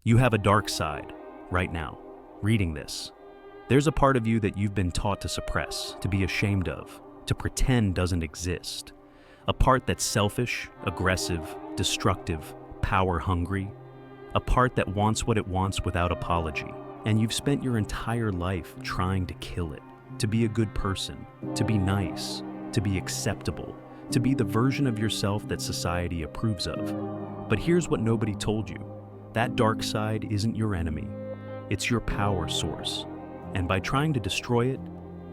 You have a dark side right now, reading this. There's a part of you that you've been taught to suppress, to be ashamed of, to pretend doesn't exist. A part that's selfish, aggressive, destructive, power-hungry. A part that wants what it wants without apology. And you've spent your entire life trying to kill it, to be a good person, to be nice, to be acceptable, to be the version of yourself that society approves of. But here's what nobody told you. That dark side isn't your enemy. It's your power source. And by trying to destroy it,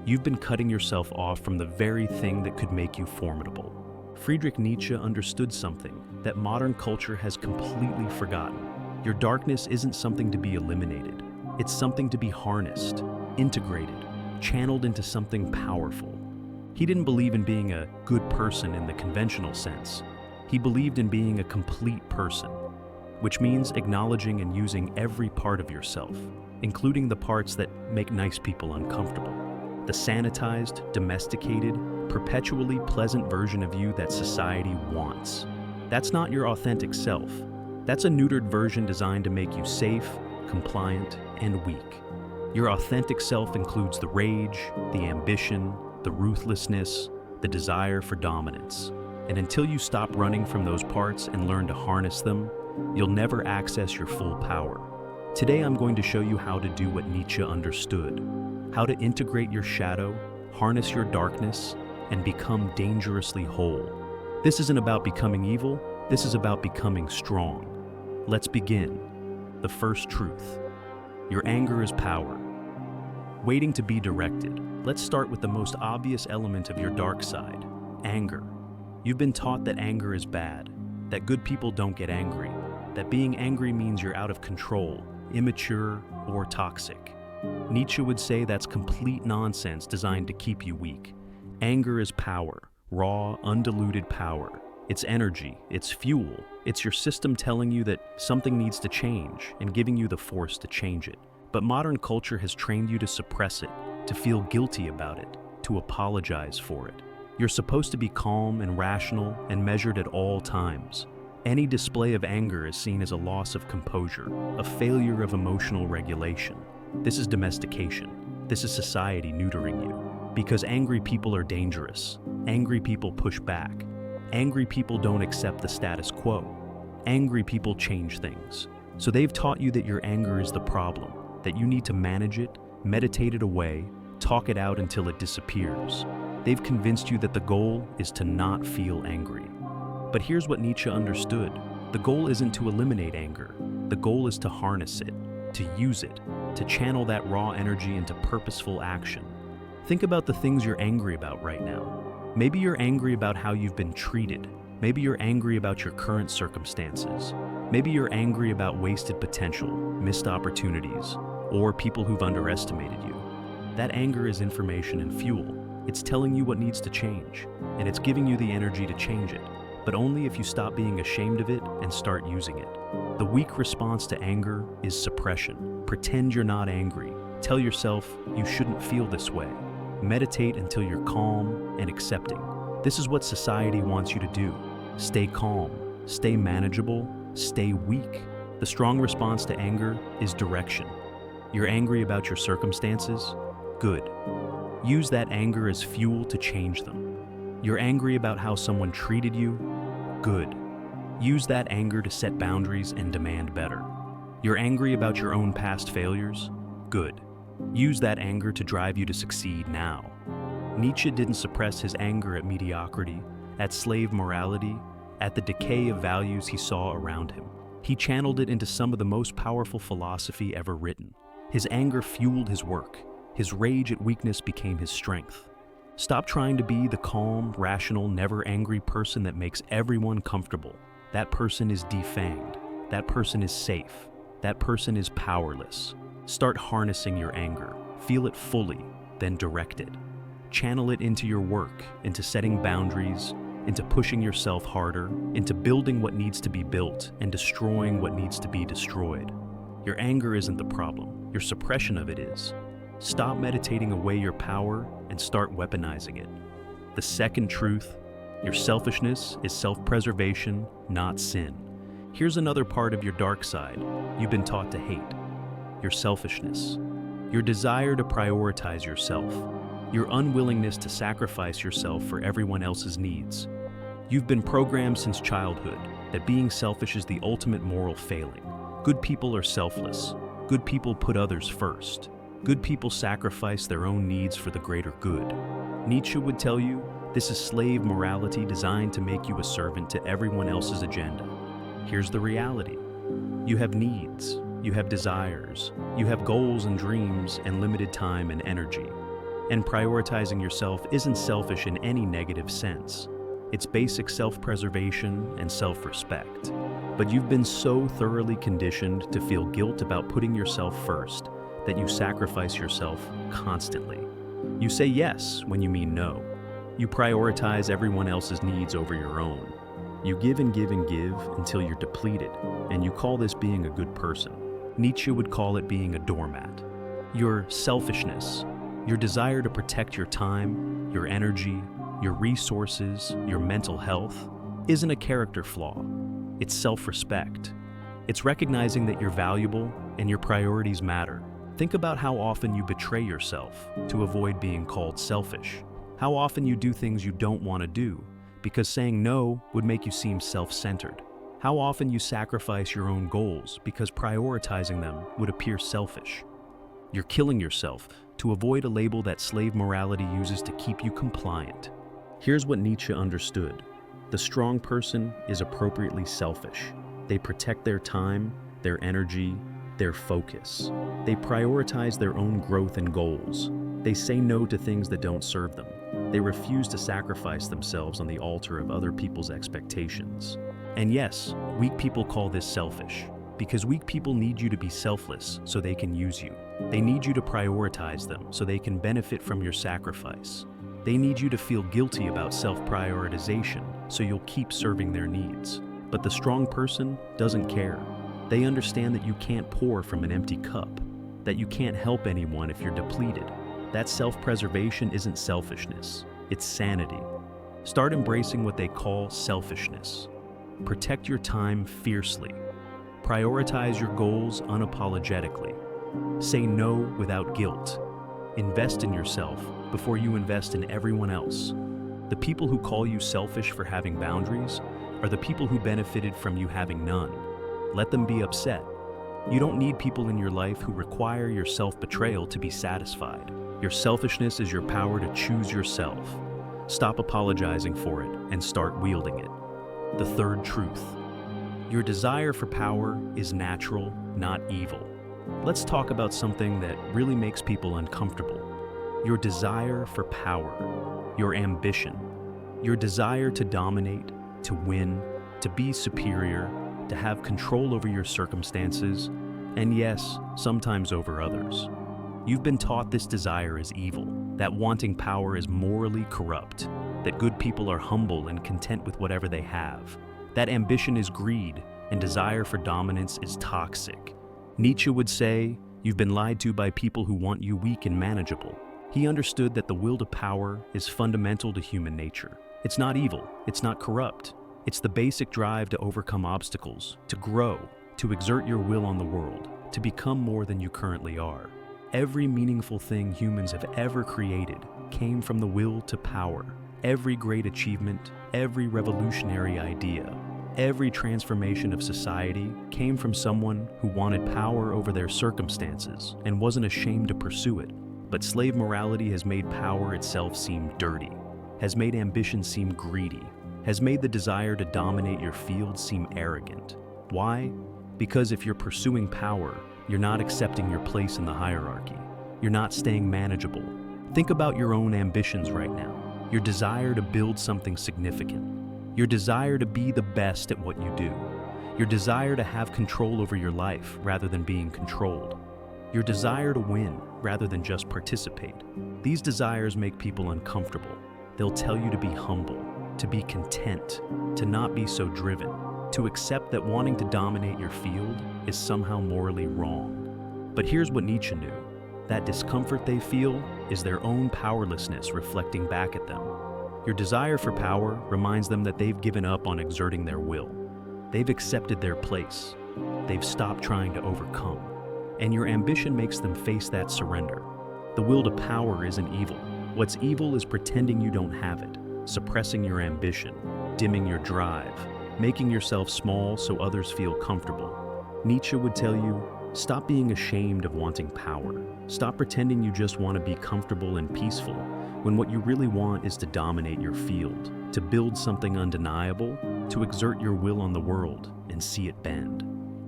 you've been cutting yourself off from the very thing that could make you formidable. Friedrich Nietzsche understood something that modern culture has completely forgotten. Your darkness isn't something to be eliminated. It's something to be harnessed, integrated, channeled into something powerful. He didn't believe in being a good person in the conventional sense. He believed in being a complete person, which means acknowledging and using every part of yourself, including the parts that make nice people uncomfortable. The sanitized, domesticated, perpetually pleasant version of you that society wants. That's not your authentic self. That's a neutered version designed to make you safe, compliant, and weak. Your authentic self includes the rage, the ambition, the ruthlessness, the desire for dominance. And until you stop running from those parts and learn to harness them, you'll never access your full power. Today I'm going to show you how to do what Nietzsche understood, how to integrate your shadow, harness your darkness, and become dangerously whole. This isn't about becoming evil, this is about becoming strong. Let's begin. The first truth. Your anger is power. Waiting to be directed. Let's start with the most obvious element of your dark side, anger. You've been taught that anger is bad, that good people don't get angry, that being angry means you're out of control, immature, or toxic. Nietzsche would say that's complete nonsense designed to keep you weak. Anger is power, raw, undiluted power. It's energy, it's fuel, it's your system telling you that something needs to change and giving you the force to change it. But modern culture has trained you to suppress it, to feel guilty about it, to apologize for it. You're supposed to be calm and rational and measured at all times. Any display of anger is seen as a loss of composure, a failure of emotional regulation. This is domestication. This is society neutering you. Because angry people are dangerous. Angry people push back. Angry people don't accept the status quo. Angry people change things. So they've taught you that your anger is the problem, that you need to manage it, meditate it away, talk it out until it disappears. They've convinced you that the goal is to not feel angry. But here's what Nietzsche understood. The goal isn't to eliminate anger. The goal is to harness it, to use it, to channel that raw energy into purposeful action. Think about the things you're angry about right now. Maybe you're angry about how you've been treated. Maybe you're angry about your current circumstances. Maybe you're angry about wasted potential, missed opportunities, or people who've underestimated you. That anger is information and fuel. It's telling you what needs to change, and it's giving you the energy to change it, but only if you stop being ashamed of it and start using it. The weak response to anger is suppression. Pretend you're not angry. Tell yourself you shouldn't feel this way. Meditate until you're calm and accepting. This is what society wants you to do. Stay calm, stay manageable, stay weak. The strong response to anger is direction. You're angry about your circumstances? Good. Use that anger as fuel to change them. You're angry about how someone treated you? Good. Use that anger to set boundaries and demand better. You're angry about your own past failures? Good. Use that anger to drive you to succeed now. Nietzsche didn't suppress his anger at mediocrity, at slave morality, at the decay of values he saw around him. He channeled it into some of the most powerful philosophy ever written. His anger fueled his work. His rage at weakness became his strength. Stop trying to be the calm, rational, never angry person that makes everyone comfortable. That person is defanged. That person is safe. That person is powerless. Start harnessing your anger. Feel it fully, then direct it. Channel it into your work, into setting boundaries, into pushing yourself harder, into building what needs to be built and destroying what needs to be destroyed. Your anger isn't the problem. Your suppression of it is. Stop meditating away your power and start weaponizing it. The second truth, your selfishness is self-preservation, not sin. Here's another part of your dark side you've been taught to hate: your selfishness, your desire to prioritize yourself, your unwillingness to sacrifice yourself for everyone else's needs. You've been programmed since childhood that being selfish is the ultimate moral failing. Good people are selfless. Good people put others first. Good people sacrifice their own needs for the greater good. Nietzsche would tell you this is slave morality designed to make you a servant to everyone else's agenda. Here's the reality. You have needs, you have desires, you have goals and dreams and limited time and energy. And prioritizing yourself isn't selfish in any negative sense. It's basic self-preservation and self-respect. But you've been so thoroughly conditioned to feel guilt about putting yourself first that you sacrifice yourself constantly. You say yes when you mean no. You prioritize everyone else's needs over your own. You give and give and give until you're depleted, and you call this being a good person. Nietzsche would call it being a doormat. Your selfishness, your desire to protect your time, your energy, your resources, your mental health, isn't a character flaw. It's self-respect. It's recognizing that you're valuable and your priorities matter. Think about how often you betray yourself to avoid being called selfish. How often you do things you don't want to do because saying no would make you seem self-centered. How often you sacrifice your own goals because prioritizing them would appear selfish. You're killing yourself to avoid a label that slave morality uses to keep you compliant. Here's what Nietzsche understood. The strong person is appropriately selfish. They protect their time, their energy, their focus. They prioritize their own growth and goals. They say no to things that don't serve them. They refuse to sacrifice themselves on the altar of other people's expectations. And yes, weak people call this selfish, because weak people need you to be selfless so they can use you. They need you to prioritize them so they can benefit from your sacrifice. They need you to feel guilty about self-prioritization so you'll keep serving their needs. But the strong person doesn't care. They understand that you can't pour from an empty cup, that you can't help anyone if you're depleted. That self-preservation isn't selfishness, it's sanity. Start embracing what they call selfishness. Protect your time fiercely. Prioritize your goals unapologetically. Say no without guilt. Invest in yourself before you invest in everyone else. The people who call you selfish for having boundaries are the people who benefited from you having none. Let them be upset. You don't need people in your life who require your self-betrayal to be satisfied. Your selfishness is your power to choose yourself. Stop apologizing for it and start wielding it. The third truth. Your desire for power is natural, not evil. Let's talk about something that really makes people uncomfortable. Your desire for power, your ambition, your desire to dominate, to win, to be superior, to have control over your circumstances, and yes, sometimes over others. You've been taught this desire is evil, that wanting power is morally corrupt, that good people are humble and content with whatever they have, that ambition is greed and desire for dominance is toxic. Nietzsche would say, you've been lied to by people who want you weak and manageable. He understood that the will to power is fundamental to human nature. It's not evil, it's not corrupt. It's the basic drive to overcome obstacles, to grow, to exert your will on the world, to become more than you currently are. Every meaningful thing humans have ever created came from the will to power. Every great achievement, every revolutionary idea, every transformation of society came from someone who wanted power over their circumstances and wasn't ashamed to pursue it. But slave morality has made power itself seem dirty, has made ambition seem greedy, has made the desire to dominate your field seem arrogant. Why? Because if you're pursuing power, you're not accepting your place in the hierarchy. You're not staying manageable. Think about your own ambitions right now. Your desire to build something significant. Your desire to be the best at what you do. Your desire to have control over your life rather than being controlled. Your desire to win rather than just participate. These desires make people uncomfortable. They'll tell you to be humble, to be content, to not be so driven, to accept that wanting to dominate your field is somehow morally wrong. But here's what Nietzsche knew. That discomfort they feel is their own powerlessness reflecting back at them. Your desire for power reminds them that they've given up on exerting their will. They've accepted their place. They've stopped trying to overcome. And your ambition makes them face that surrender. The will to power isn't evil. What's evil is pretending you don't have it, suppressing your ambition, dimming your drive, making yourself small so others feel comfortable. Nietzsche would tell you, stop being ashamed of wanting power. Stop pretending you just want to be comfortable and peaceful, when what you really want is to dominate your field, to build something undeniable, to exert your will on the world and see it bend.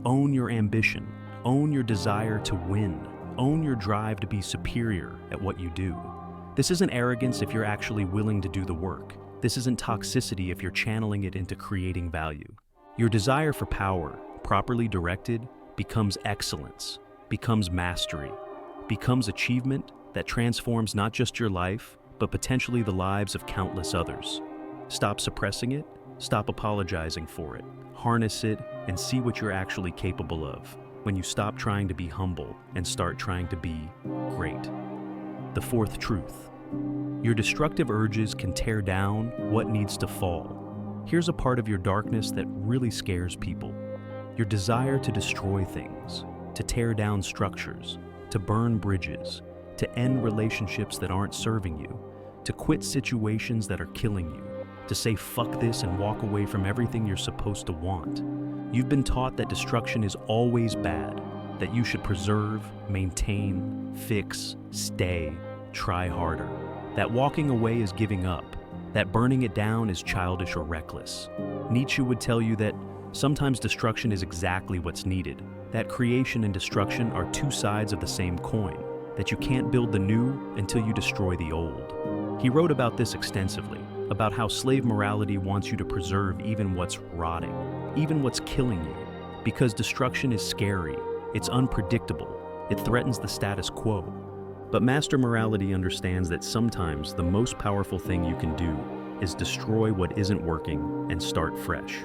Own your ambition. Own your desire to win. Own your drive to be superior at what you do. This isn't arrogance if you're actually willing to do the work. This isn't toxicity if you're channeling it into creating value. Your desire for power, properly directed, becomes excellence, becomes mastery, becomes achievement that transforms not just your life, but potentially the lives of countless others. Stop suppressing it, stop apologizing for it, harness it, and see what you're actually capable of when you stop trying to be humble and start trying to be great. The fourth truth. Your destructive urges can tear down what needs to fall. Here's a part of your darkness that really scares people. Your desire to destroy things, to tear down structures, to burn bridges, to end relationships that aren't serving you, to quit situations that are killing you, to say fuck this and walk away from everything you're supposed to want. You've been taught that destruction is always bad, that you should preserve, maintain, fix, stay, try harder, that walking away is giving up, that burning it down is childish or reckless. Nietzsche would tell you that sometimes destruction is exactly what's needed, that creation and destruction are two sides of the same coin, that you can't build the new until you destroy the old. He wrote about this extensively, about how slave morality wants you to preserve even what's rotting, even what's killing you, because destruction is scary, it's unpredictable, it threatens the status quo. But master morality understands that sometimes the most powerful thing you can do is destroy what isn't working and start fresh.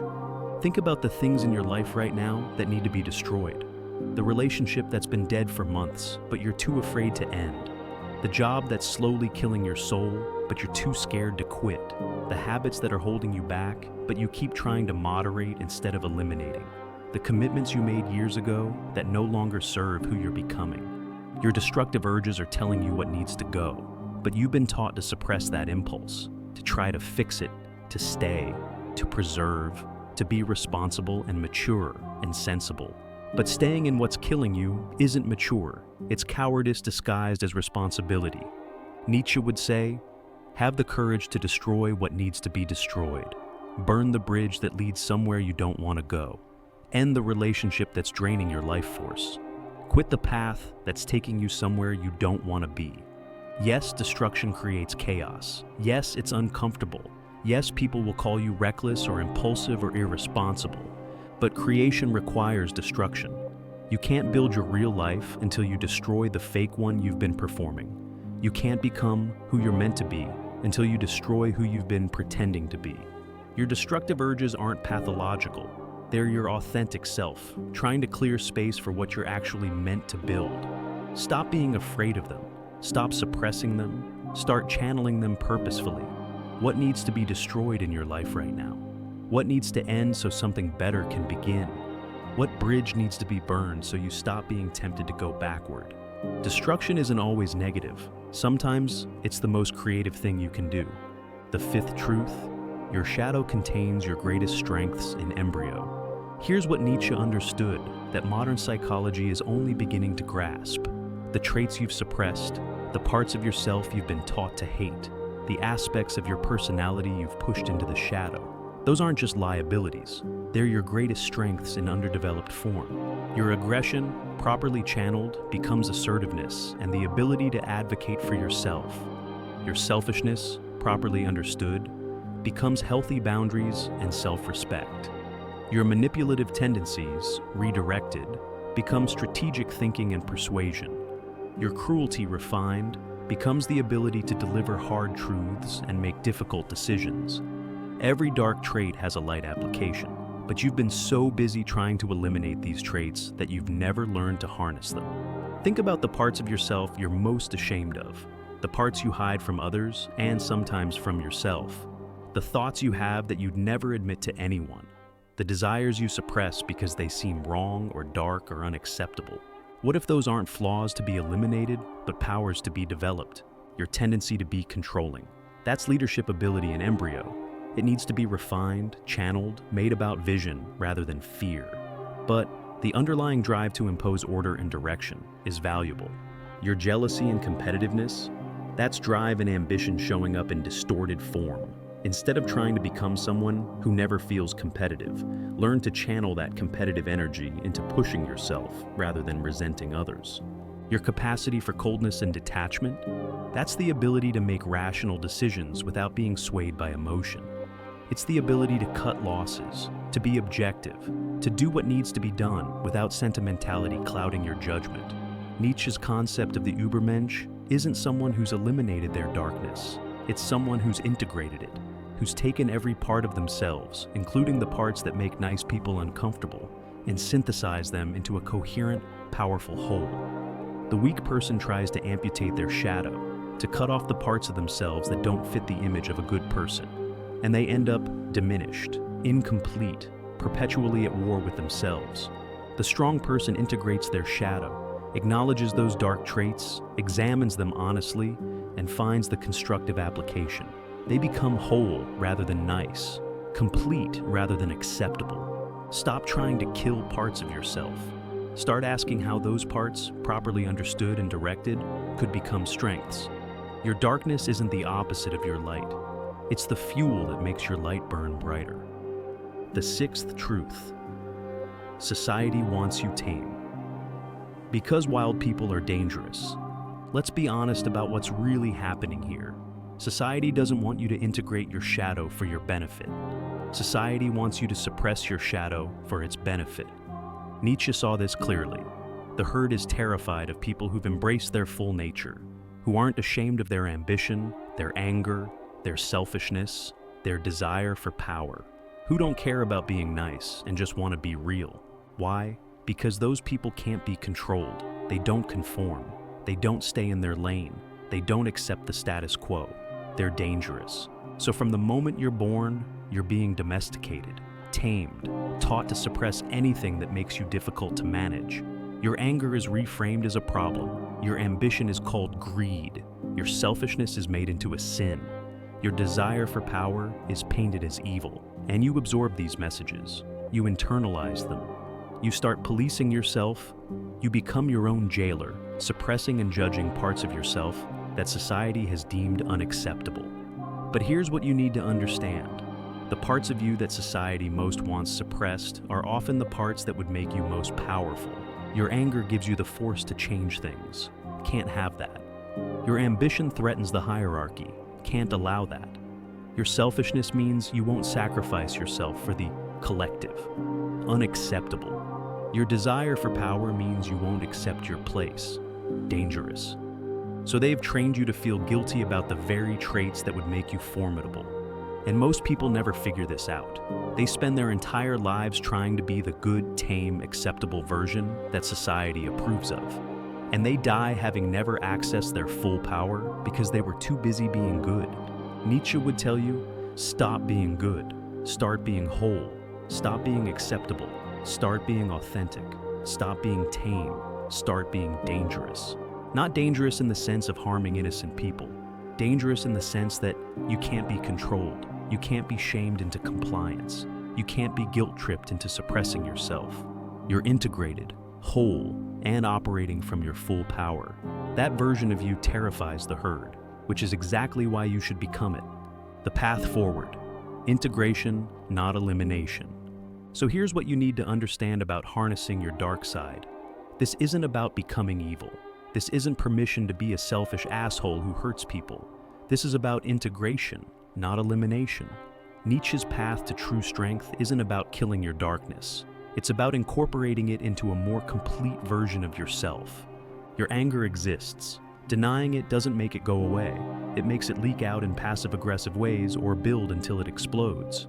Think about the things in your life right now that need to be destroyed. The relationship that's been dead for months, but you're too afraid to end. The job that's slowly killing your soul, but you're too scared to quit. The habits that are holding you back, but you keep trying to moderate instead of eliminating. The commitments you made years ago that no longer serve who you're becoming. Your destructive urges are telling you what needs to go, but you've been taught to suppress that impulse, to try to fix it, to stay, to preserve, to be responsible and mature and sensible. But staying in what's killing you isn't mature. It's cowardice disguised as responsibility. Nietzsche would say, have the courage to destroy what needs to be destroyed. Burn the bridge that leads somewhere you don't want to go. End the relationship that's draining your life force. Quit the path that's taking you somewhere you don't want to be. Yes, destruction creates chaos. Yes, it's uncomfortable. Yes, people will call you reckless or impulsive or irresponsible. But creation requires destruction. You can't build your real life until you destroy the fake one you've been performing. You can't become who you're meant to be until you destroy who you've been pretending to be. Your destructive urges aren't pathological. They're your authentic self, trying to clear space for what you're actually meant to build. Stop being afraid of them. Stop suppressing them. Start channeling them purposefully. What needs to be destroyed in your life right now? What needs to end so something better can begin? What bridge needs to be burned so you stop being tempted to go backward? Destruction isn't always negative. Sometimes it's the most creative thing you can do. The fifth truth, your shadow contains your greatest strengths in embryo. Here's what Nietzsche understood that modern psychology is only beginning to grasp. The traits you've suppressed, the parts of yourself you've been taught to hate, the aspects of your personality you've pushed into the shadow. Those aren't just liabilities. They're your greatest strengths in underdeveloped form. Your aggression, properly channeled, becomes assertiveness and the ability to advocate for yourself. Your selfishness, properly understood, becomes healthy boundaries and self-respect. Your manipulative tendencies, redirected, become strategic thinking and persuasion. Your cruelty, refined, becomes the ability to deliver hard truths and make difficult decisions. Every dark trait has a light application, but you've been so busy trying to eliminate these traits that you've never learned to harness them. Think about the parts of yourself you're most ashamed of, the parts you hide from others and sometimes from yourself, the thoughts you have that you'd never admit to anyone. The desires you suppress because they seem wrong or dark or unacceptable. What if those aren't flaws to be eliminated, but powers to be developed? Your tendency to be controlling. That's leadership ability in embryo. It needs to be refined, channeled, made about vision rather than fear. But the underlying drive to impose order and direction is valuable. Your jealousy and competitiveness, that's drive and ambition showing up in distorted form. Instead of trying to become someone who never feels competitive, learn to channel that competitive energy into pushing yourself rather than resenting others. Your capacity for coldness and detachment, that's the ability to make rational decisions without being swayed by emotion. It's the ability to cut losses, to be objective, to do what needs to be done without sentimentality clouding your judgment. Nietzsche's concept of the Übermensch isn't someone who's eliminated their darkness. It's someone who's integrated it, who's taken every part of themselves, including the parts that make nice people uncomfortable, and synthesized them into a coherent, powerful whole. The weak person tries to amputate their shadow, to cut off the parts of themselves that don't fit the image of a good person, and they end up diminished, incomplete, perpetually at war with themselves. The strong person integrates their shadow, acknowledges those dark traits, examines them honestly, and finds the constructive application. They become whole rather than nice, complete rather than acceptable. Stop trying to kill parts of yourself. Start asking how those parts, properly understood and directed, could become strengths. Your darkness isn't the opposite of your light. It's the fuel that makes your light burn brighter. The sixth truth. Society wants you tame. Because wild people are dangerous, let's be honest about what's really happening here. Society doesn't want you to integrate your shadow for your benefit. Society wants you to suppress your shadow for its benefit. Nietzsche saw this clearly. The herd is terrified of people who've embraced their full nature, who aren't ashamed of their ambition, their anger, their selfishness, their desire for power, who don't care about being nice and just want to be real. Why? Because those people can't be controlled. They don't conform. They don't stay in their lane. They don't accept the status quo. They're dangerous. So from the moment you're born, you're being domesticated, tamed, taught to suppress anything that makes you difficult to manage. Your anger is reframed as a problem. Your ambition is called greed. Your selfishness is made into a sin. Your desire for power is painted as evil. And you absorb these messages. You internalize them. You start policing yourself. You become your own jailer, suppressing and judging parts of yourself that society has deemed unacceptable. But here's what you need to understand. The parts of you that society most wants suppressed are often the parts that would make you most powerful. Your anger gives you the force to change things. Can't have that. Your ambition threatens the hierarchy. Can't allow that. Your selfishness means you won't sacrifice yourself for the collective. Unacceptable. Your desire for power means you won't accept your place. Dangerous. So they've trained you to feel guilty about the very traits that would make you formidable. And most people never figure this out. They spend their entire lives trying to be the good, tame, acceptable version that society approves of. And they die having never accessed their full power because they were too busy being good. Nietzsche would tell you, stop being good, start being whole, stop being acceptable, start being authentic, stop being tame, start being dangerous. Not dangerous in the sense of harming innocent people. Dangerous in the sense that you can't be controlled. You can't be shamed into compliance. You can't be guilt-tripped into suppressing yourself. You're integrated, whole, and operating from your full power. That version of you terrifies the herd, which is exactly why you should become it. The path forward. Integration, not elimination. So here's what you need to understand about harnessing your dark side. This isn't about becoming evil. This isn't permission to be a selfish asshole who hurts people. This is about integration, not elimination. Nietzsche's path to true strength isn't about killing your darkness. It's about incorporating it into a more complete version of yourself. Your anger exists. Denying it doesn't make it go away. It makes it leak out in passive-aggressive ways or build until it explodes.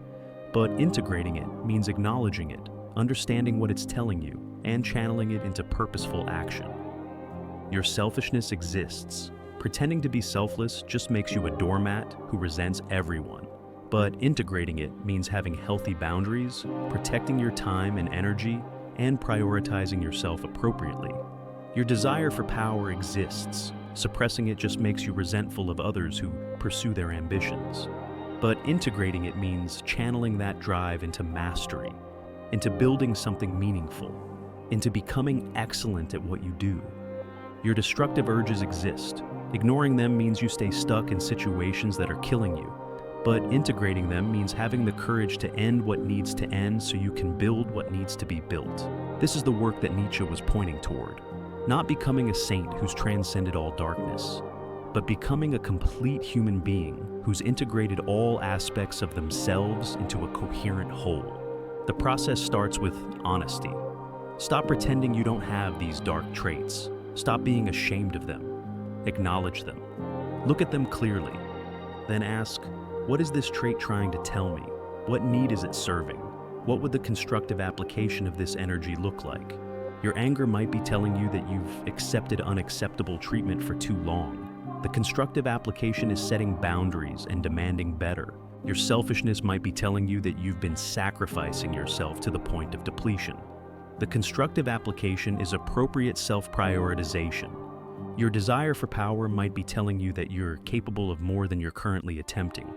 But integrating it means acknowledging it, understanding what it's telling you, and channeling it into purposeful action. Your selfishness exists. Pretending to be selfless just makes you a doormat who resents everyone. But integrating it means having healthy boundaries, protecting your time and energy, and prioritizing yourself appropriately. Your desire for power exists. Suppressing it just makes you resentful of others who pursue their ambitions. But integrating it means channeling that drive into mastery, into building something meaningful, into becoming excellent at what you do. Your destructive urges exist. Ignoring them means you stay stuck in situations that are killing you. But integrating them means having the courage to end what needs to end so you can build what needs to be built. This is the work that Nietzsche was pointing toward. Not becoming a saint who's transcended all darkness, but becoming a complete human being who's integrated all aspects of themselves into a coherent whole. The process starts with honesty. Stop pretending you don't have these dark traits. Stop being ashamed of them. Acknowledge them. Look at them clearly. Then ask, what is this trait trying to tell me? What need is it serving? What would the constructive application of this energy look like? Your anger might be telling you that you've accepted unacceptable treatment for too long. The constructive application is setting boundaries and demanding better. Your selfishness might be telling you that you've been sacrificing yourself to the point of depletion. The constructive application is appropriate self-prioritization. Your desire for power might be telling you that you're capable of more than you're currently attempting.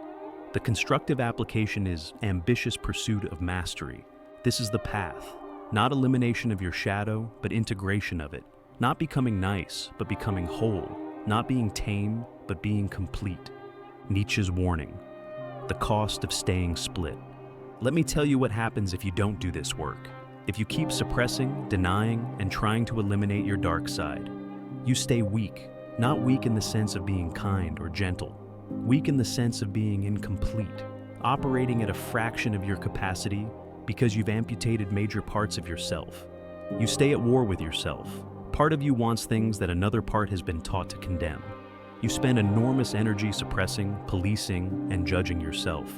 The constructive application is ambitious pursuit of mastery. This is the path. Not elimination of your shadow, but integration of it. Not becoming nice, but becoming whole. Not being tame, but being complete. Nietzsche's warning. The cost of staying split. Let me tell you what happens if you don't do this work. If you keep suppressing, denying, and trying to eliminate your dark side, you stay weak. Not weak in the sense of being kind or gentle. Weak in the sense of being incomplete, operating at a fraction of your capacity because you've amputated major parts of yourself. You stay at war with yourself. Part of you wants things that another part has been taught to condemn. You spend enormous energy suppressing, policing, and judging yourself.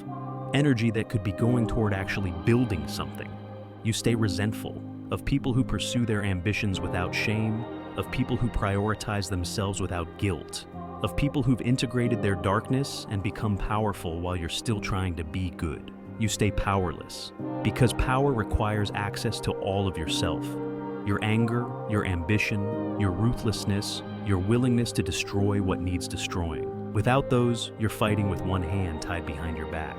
Energy that could be going toward actually building something. You stay resentful of people who pursue their ambitions without shame, of people who prioritize themselves without guilt, of people who've integrated their darkness and become powerful while you're still trying to be good. You stay powerless, because power requires access to all of yourself. Your anger, your ambition, your ruthlessness, your willingness to destroy what needs destroying. Without those, you're fighting with one hand tied behind your back.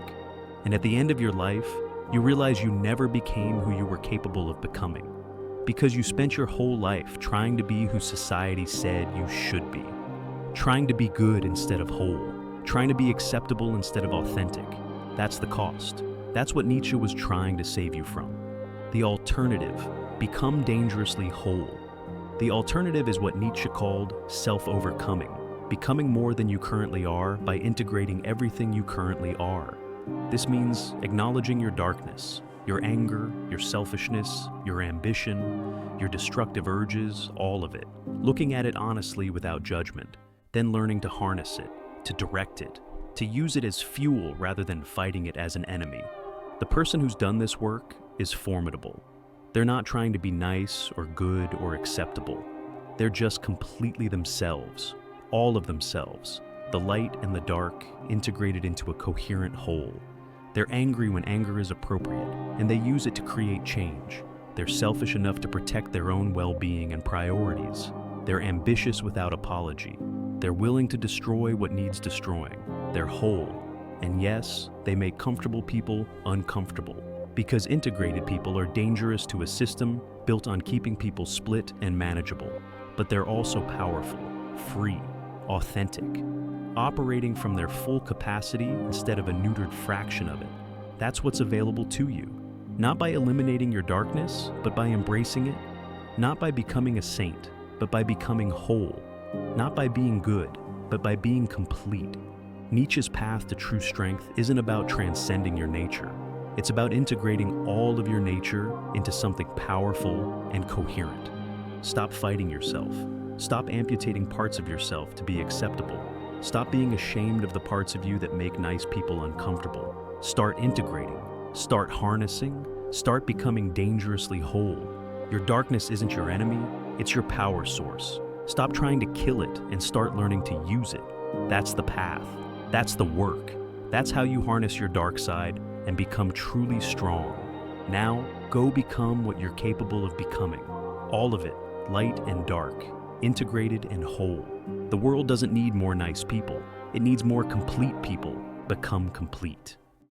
And at the end of your life, you realize you never became who you were capable of becoming, because you spent your whole life trying to be who society said you should be. Trying to be good instead of whole. Trying to be acceptable instead of authentic. That's the cost. That's what Nietzsche was trying to save you from. The alternative, become dangerously whole. The alternative is what Nietzsche called self-overcoming, becoming more than you currently are by integrating everything you currently are. This means acknowledging your darkness, your anger, your selfishness, your ambition, your destructive urges, all of it. Looking at it honestly without judgment, then learning to harness it, to direct it, to use it as fuel rather than fighting it as an enemy. The person who's done this work is formidable. They're not trying to be nice or good or acceptable. They're just completely themselves, all of themselves, the light and the dark integrated into a coherent whole. They're angry when anger is appropriate, and they use it to create change. They're selfish enough to protect their own well-being and priorities. They're ambitious without apology. They're willing to destroy what needs destroying. They're whole. And yes, they make comfortable people uncomfortable, because integrated people are dangerous to a system built on keeping people split and manageable. But they're also powerful, free, authentic, operating from their full capacity instead of a neutered fraction of it. That's what's available to you. Not by eliminating your darkness, but by embracing it. Not by becoming a saint, but by becoming whole. Not by being good, but by being complete. Nietzsche's path to true strength isn't about transcending your nature. It's about integrating all of your nature into something powerful and coherent. Stop fighting yourself. Stop amputating parts of yourself to be acceptable. Stop being ashamed of the parts of you that make nice people uncomfortable. Start integrating. Start harnessing. Start becoming dangerously whole. Your darkness isn't your enemy, it's your power source. Stop trying to kill it and start learning to use it. That's the path. That's the work. That's how you harness your dark side and become truly strong. Now, go become what you're capable of becoming. All of it, light and dark, integrated and whole. The world doesn't need more nice people. It needs more complete people. Become complete.